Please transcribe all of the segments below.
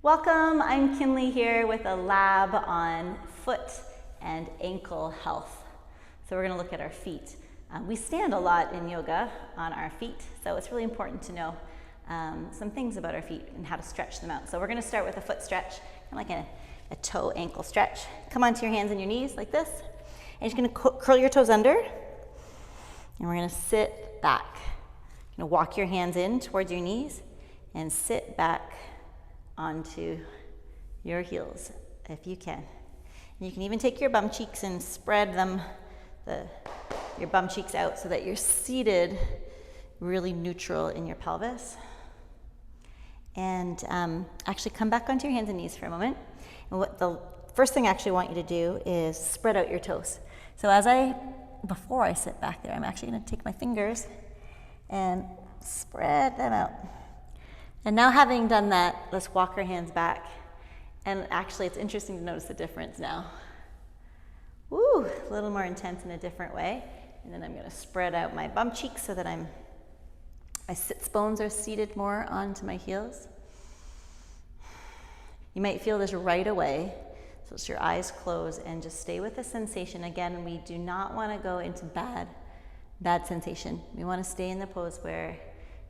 Welcome, I'm Kinndli here with a lab on foot and ankle health. So we're going to look at our feet. We stand a lot in yoga on our feet, so it's really important to know some things about our feet and how to stretch them out. So we're going to start with a foot stretch, kind of like a toe ankle stretch. Come onto your hands and your knees like this. And you're just going to curl your toes under, and we're going to sit back. You're going to walk your hands in towards your knees and sit back onto your heels if you can. And you can even take your bum cheeks and spread them, your bum cheeks out so that you're seated really neutral in your pelvis. And actually come back onto your hands and knees for a moment. And what the first thing I actually want you to do is spread out your toes. So before I sit back there, I'm actually going to take my fingers and spread them out. And now having done that, let's walk our hands back. And actually, it's interesting to notice the difference now. Woo, a little more intense in a different way. And then I'm going to spread out my bum cheeks so that my sits bones are seated more onto my heels. You might feel this right away. So it's your eyes closed and just stay with the sensation. Again, we do not want to go into bad sensation. We want to stay in the pose where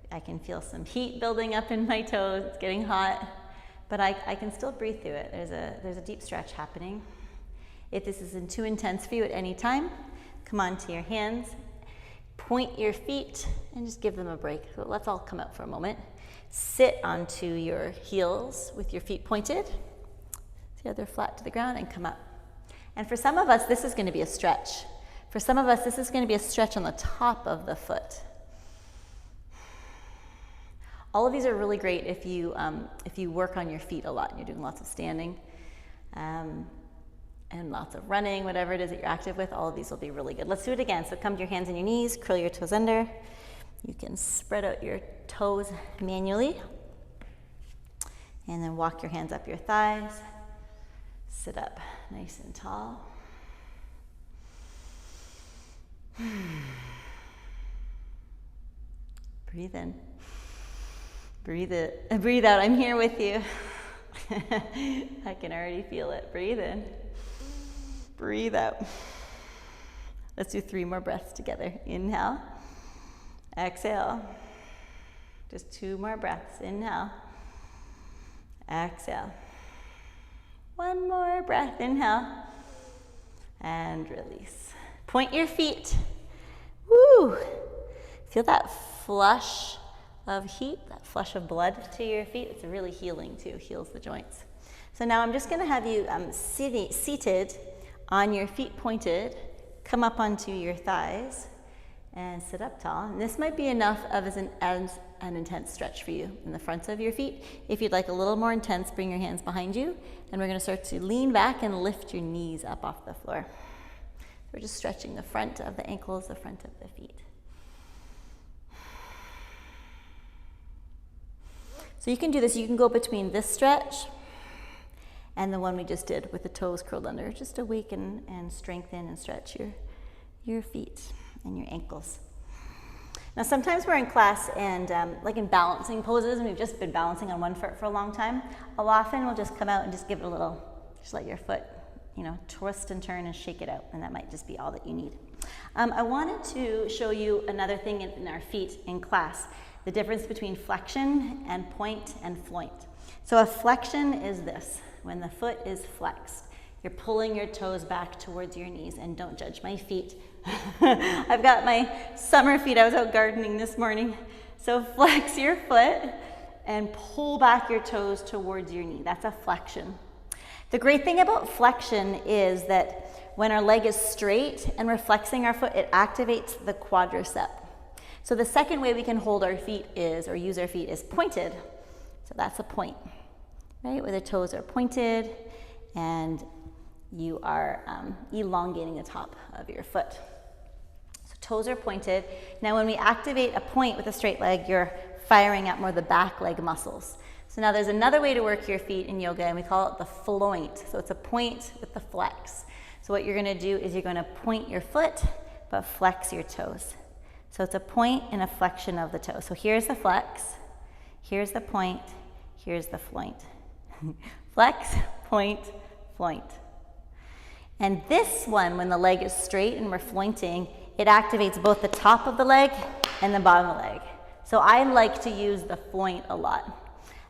I can feel some heat building up in my toes. It's getting hot, but I can still breathe through it. There's a deep stretch happening. If this isn't too intense for you at any time, come onto your hands, point your feet, and just give them a break. So let's all come out for a moment. Sit onto your heels with your feet pointed. See how they're flat to the ground, and come up. And for some of us, this is going to be a stretch. For some of us, this is going to be a stretch on the top of the foot. All of these are really great if you work on your feet a lot and you're doing lots of standing and lots of running, whatever it is that you're active with. All of these will be really good. Let's do it again. So come to your hands and your knees, curl your toes under. You can spread out your toes manually, and then walk your hands up your thighs. Sit up nice and tall. Breathe in. Breathe it. Breathe out. I'm here with you. I can already feel it. Breathe in. Breathe out. Let's do 3 more breaths together. Inhale. Exhale. Just 2 more breaths. Inhale. Exhale. 1 more breath. Inhale. And release. Point your feet. Woo! Feel that flush of heat, that flush of blood to your feet. It's really healing too, heals the joints. So now I'm just going to have you seated on your feet pointed, come up onto your thighs and sit up tall. And this might be enough of as an intense stretch for you in the fronts of your feet. If you'd like a little more intense, bring your hands behind you, and we're going to start to lean back and lift your knees up off the floor. We're just stretching the front of the ankles, the front of the feet. So you can do this, you can go between this stretch and the one we just did with the toes curled under. Just awaken and strengthen and stretch your feet and your ankles. Now sometimes we're in class and like in balancing poses, and we've just been balancing on one foot for a long time. Often we'll just come out and just give it a little, just let your foot, twist and turn and shake it out, and that might just be all that you need. I wanted to show you another thing in our feet in class. The difference between flexion and point and floint. So a flexion is this, when the foot is flexed. You're pulling your toes back towards your knees, and don't judge my feet. I've got my summer feet. I was out gardening this morning. So flex your foot and pull back your toes towards your knee. That's a flexion. The great thing about flexion is that when our leg is straight and we're flexing our foot, it activates the quadricep. So the second way we can hold our feet or use our feet is pointed. So that's a point, right? Where the toes are pointed and you are elongating the top of your foot. So toes are pointed. Now when we activate a point with a straight leg, you're firing up more the back leg muscles. So now there's another way to work your feet in yoga, and we call it the floint. So it's a point with the flex. So what you're going to do is you're going to point your foot, but flex your toes. So it's a point and a flexion of the toe. So here's the flex, here's the point, here's the floint. Flex, point, floint. And this one, when the leg is straight and we're flointing, it activates both the top of the leg and the bottom of the leg. So I like to use the floint a lot.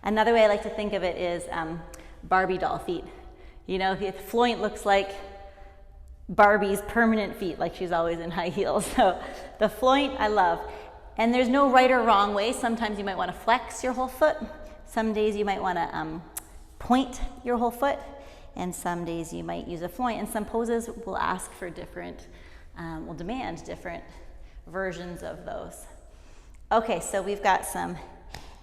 Another way I like to think of it is Barbie doll feet. You know, the floint looks like Barbie's permanent feet, like she's always in high heels. So the floint I love. And there's no right or wrong way. Sometimes you might want to flex your whole foot. Some days you might want to point your whole foot. And some days you might use a floint. And some poses will ask for different, will demand different versions of those. Okay, so we've got some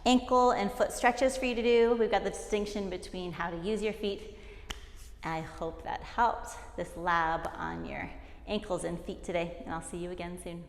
ankle and foot stretches for you to do. We've got the distinction between how to use your feet. I hope that helped, this lab on your ankles and feet today, and I'll see you again soon.